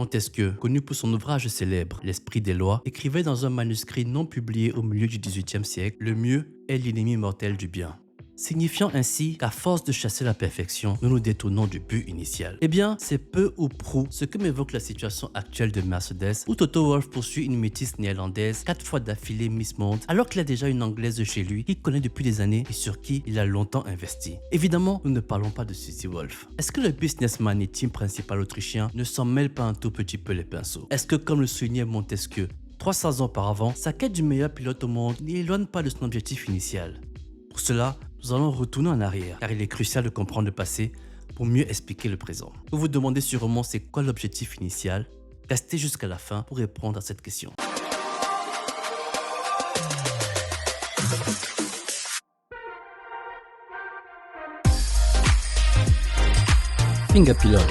Montesquieu, connu pour son ouvrage célèbre L'Esprit des lois, écrivait dans un manuscrit non publié au milieu du XVIIIe siècle: le mieux est l'ennemi mortel du bien, signifiant ainsi qu'à force de chasser la perfection, nous nous détournons du but initial. Eh bien, c'est peu ou prou ce que m'évoque la situation actuelle de Mercedes, où Toto Wolff poursuit une métisse néerlandaise 4 fois d'affilée Miss Monde, alors qu'il a déjà une anglaise chez lui qu'il connaît depuis des années et sur qui il a longtemps investi. Évidemment, nous ne parlons pas de Susie Wolff. Est-ce que le businessman et team principal autrichien ne s'en mêle pas un tout petit peu les pinceaux? Est-ce que, comme le soulignait Montesquieu 300 ans auparavant, sa quête du meilleur pilote au monde n'y éloigne pas de son objectif initial? Pour cela, nous allons retourner en arrière, car il est crucial de comprendre le passé pour mieux expliquer le présent. Vous vous demandez sûrement c'est quoi l'objectif initial? Restez jusqu'à la fin pour répondre à cette question. Finger Pilote.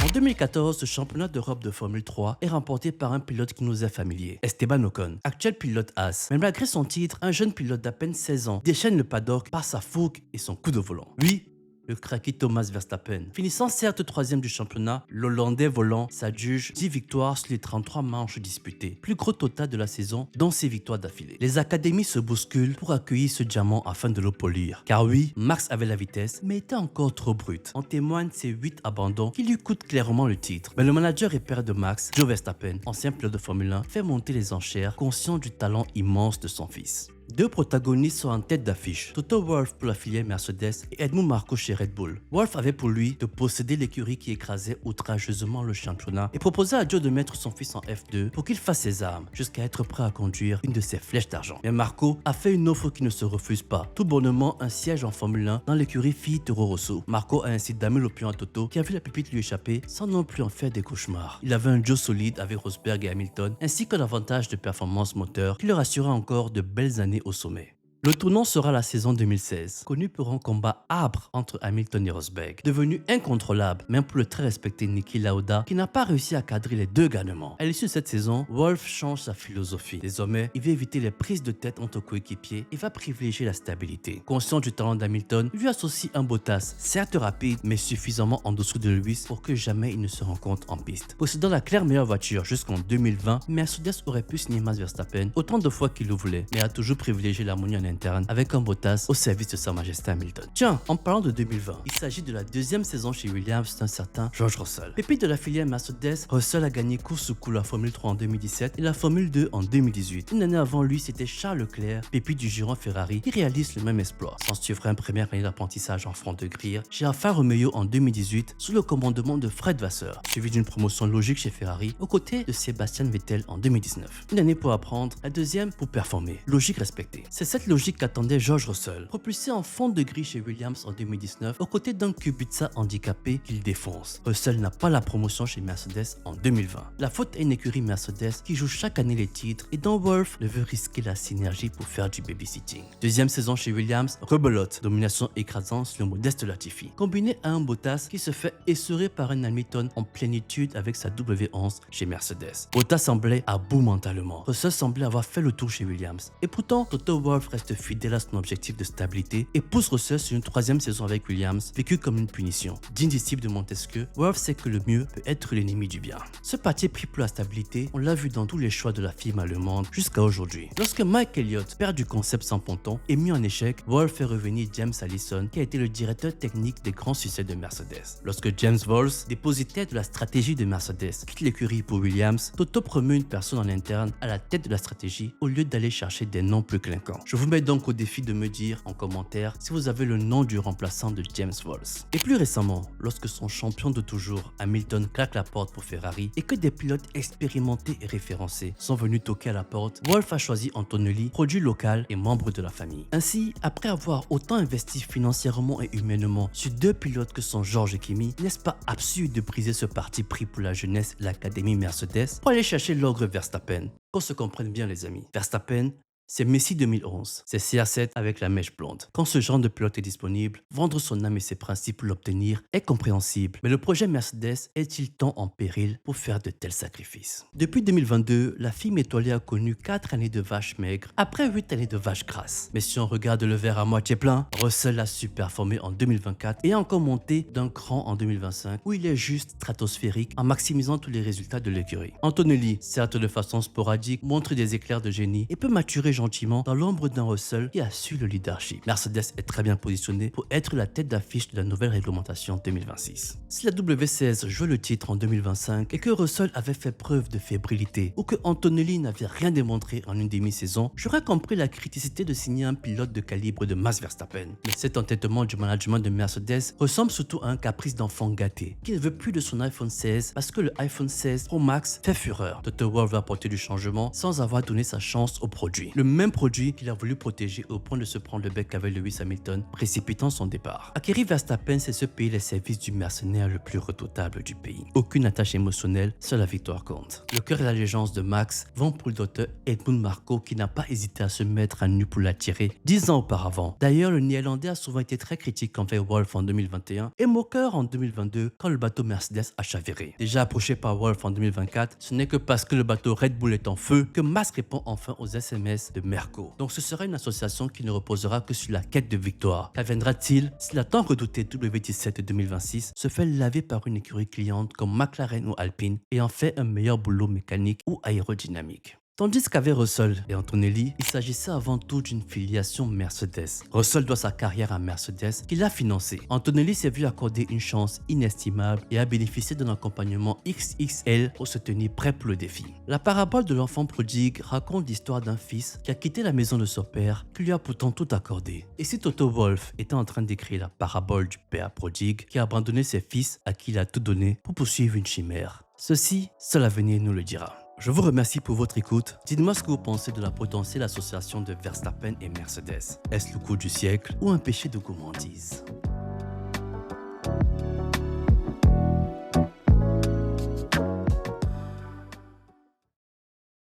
En 2014, ce championnat d'Europe de Formule 3 est remporté par un pilote qui nous est familier, Esteban Ocon, actuel pilote As. Mais malgré son titre, un jeune pilote d'à peine 16 ans déchaîne le paddock par sa fougue et son coup de volant. Oui, le craqué Thomas Verstappen. Finissant certes 3e du championnat, l'Hollandais volant s'adjuge 10 victoires sur les 33 manches disputées, plus gros total de la saison, dont 6 victoires d'affilée. Les académies se bousculent pour accueillir ce diamant afin de le polir. Car oui, Max avait la vitesse, mais était encore trop brut. En témoignent ses 8 abandons qui lui coûtent clairement le titre. Mais le manager et père de Max, Joe Verstappen, ancien pilote de Formule 1, fait monter les enchères, conscient du talent immense de son fils. Deux protagonistes sont en tête d'affiche, Toto Wolff pour la filière Mercedes et Helmut Marko chez Red Bull. Wolff avait pour lui de posséder l'écurie qui écrasait outrageusement le championnat et proposait à Joe de mettre son fils en F2 pour qu'il fasse ses armes jusqu'à être prêt à conduire une de ses flèches d'argent. Mais Marko a fait une offre qui ne se refuse pas, tout bonnement un siège en Formule 1 dans l'écurie Fille Toro Rosso. Marko a ainsi damé l'opinion à Toto qui a vu la pépite lui échapper sans non plus en faire des cauchemars. Il avait un Joe solide avec Rosberg et Hamilton ainsi qu'un avantage de performance moteur qui leur assurait encore de belles années au sommet. Le tournant sera la saison 2016, connue pour un combat âpre entre Hamilton et Rosberg, devenu incontrôlable même pour le très respecté Niki Lauda qui n'a pas réussi à cadrer les deux garnements. À l'issue de cette saison, Wolff change sa philosophie. Désormais, il veut éviter les prises de tête entre coéquipiers et va privilégier la stabilité. Conscient du talent d'Hamilton, il lui associe un Bottas, certes rapide mais suffisamment en dessous de Lewis pour que jamais il ne se rencontre en piste. Possédant la claire meilleure voiture jusqu'en 2020, Mercedes aurait pu signer Max Verstappen autant de fois qu'il le voulait, mais a toujours privilégié l'harmonie en interne avec un Bottas au service de Sa Majesté Hamilton. Tiens, en parlant de 2020, il s'agit de la deuxième saison chez Williams d'un certain George Russell. Pépite de la filière Mercedes, Russell a gagné coup sous coup la Formule 3 en 2017 et la Formule 2 en 2018. Une année avant lui, c'était Charles Leclerc, pépite du giron Ferrari, qui réalise le même exploit. S'en suivra une première année d'apprentissage en front de grille chez Alfa Romeo en 2018 sous le commandement de Fred Vasseur, suivi d'une promotion logique chez Ferrari aux côtés de Sébastien Vettel en 2019. Une année pour apprendre, la deuxième pour performer. Logique respectée. C'est cette logique qu'attendait George Russell, propulsé en fond de grille chez Williams en 2019 aux côtés d'un Kubica handicapé qu'il défonce. Russell n'a pas la promotion chez Mercedes en 2020. La faute est une écurie Mercedes qui joue chaque année les titres et dont Wolff ne veut risquer la synergie pour faire du babysitting. Deuxième saison chez Williams, rebelote, domination écrasante sur le modeste Latifi, combiné à un Bottas qui se fait essorer par un Hamilton en plénitude avec sa W11 chez Mercedes. Bottas semblait à bout mentalement. Russell semblait avoir fait le tour chez Williams. Et pourtant, Toto Wolff reste fidèle à son objectif de stabilité et pousse Russell sur une troisième saison avec Williams, vécue comme une punition. Digne disciple de Montesquieu, Wolff sait que le mieux peut être l'ennemi du bien. Ce parti pris pour la stabilité, on l'a vu dans tous les choix de la firme allemande jusqu'à aujourd'hui. Lorsque Mike Elliott perd du concept sans ponton et mis en échec, Wolff fait revenir James Allison qui a été le directeur technique des grands succès de Mercedes. Lorsque James Wolff, dépositaire de la stratégie de Mercedes, quitte l'écurie pour Williams, Toto promeut une personne en interne à la tête de la stratégie au lieu d'aller chercher des noms plus clinquants. Je vous mets donc au défi de me dire en commentaire si vous avez le nom du remplaçant de James Wolff. Et plus récemment, lorsque son champion de toujours, Hamilton, claque la porte pour Ferrari et que des pilotes expérimentés et référencés sont venus toquer à la porte, Wolff a choisi Antonelli, produit local et membre de la famille. Ainsi, après avoir autant investi financièrement et humainement sur deux pilotes que sont George et Kimi, n'est-ce pas absurde de briser ce parti pris pour la jeunesse et l'académie Mercedes pour aller chercher l'ogre Verstappen? Qu'on se comprenne bien les amis, Verstappen C'est Messi 2011, c'est CR7 avec la mèche blonde. Quand ce genre de pilote est disponible, vendre son âme et ses principes pour l'obtenir est compréhensible. Mais le projet Mercedes est-il tant en péril pour faire de tels sacrifices? Depuis 2022, la firme étoilée a connu 4 années de vaches maigres après 8 années de vaches grasses. Mais si on regarde le verre à moitié plein, Russell a su performer en 2024 et a encore monté d'un cran en 2025 où il est juste stratosphérique en maximisant tous les résultats de l'écurie. Antonelli, certes de façon sporadique, montre des éclairs de génie et peut maturer gentiment dans l'ombre d'un Russell qui a su le leadership. Mercedes est très bien positionné pour être la tête d'affiche de la nouvelle réglementation 2026. Si la W16 jouait le titre en 2025 et que Russell avait fait preuve de fébrilité ou que Antonelli n'avait rien démontré en une demi-saison, j'aurais compris la criticité de signer un pilote de calibre de Max Verstappen. Mais cet entêtement du management de Mercedes ressemble surtout à un caprice d'enfant gâté qui ne veut plus de son iPhone 16 parce que le iPhone 16 Pro Max fait fureur. Toto Wolff va apporter du changement sans avoir donné sa chance au produit. Le même produit qu'il a voulu protéger au point de se prendre le bec avec Lewis Hamilton, précipitant son départ. Acquérir Verstappen, c'est se payer les services du mercenaire le plus redoutable du pays. Aucune attache émotionnelle, seule la victoire compte. Le cœur et l'allégeance de Max vont pour le docteur Helmut Marko qui n'a pas hésité à se mettre à nu pour l'attirer 10 ans auparavant. D'ailleurs, le Néerlandais a souvent été très critique envers Wolff en 2021 et moqueur en 2022 quand le bateau Mercedes a chaviré. Déjà approché par Wolff en 2024, ce n'est que parce que le bateau Red Bull est en feu que Max répond enfin aux SMS de Merco. Donc ce sera une association qui ne reposera que sur la quête de victoire. Qu'adviendra-t-il si la tant redoutée W17 2026 se fait laver par une écurie cliente comme McLaren ou Alpine et en fait un meilleur boulot mécanique ou aérodynamique? Tandis qu'avec Russell et Antonelli, il s'agissait avant tout d'une filiation Mercedes. Russell doit sa carrière à Mercedes qu'il a financée. Antonelli s'est vu accorder une chance inestimable et a bénéficié d'un accompagnement XXL pour se tenir prêt pour le défi. La parabole de l'enfant prodigue raconte l'histoire d'un fils qui a quitté la maison de son père, qui lui a pourtant tout accordé. Et si Toto Wolff était en train d'écrire la parabole du père prodigue qui a abandonné ses fils à qui il a tout donné pour poursuivre une chimère? Ceci, seul l'avenir nous le dira. Je vous remercie pour votre écoute. Dites-moi ce que vous pensez de la potentielle association de Verstappen et Mercedes. Est-ce le coup du siècle ou un péché de gourmandise?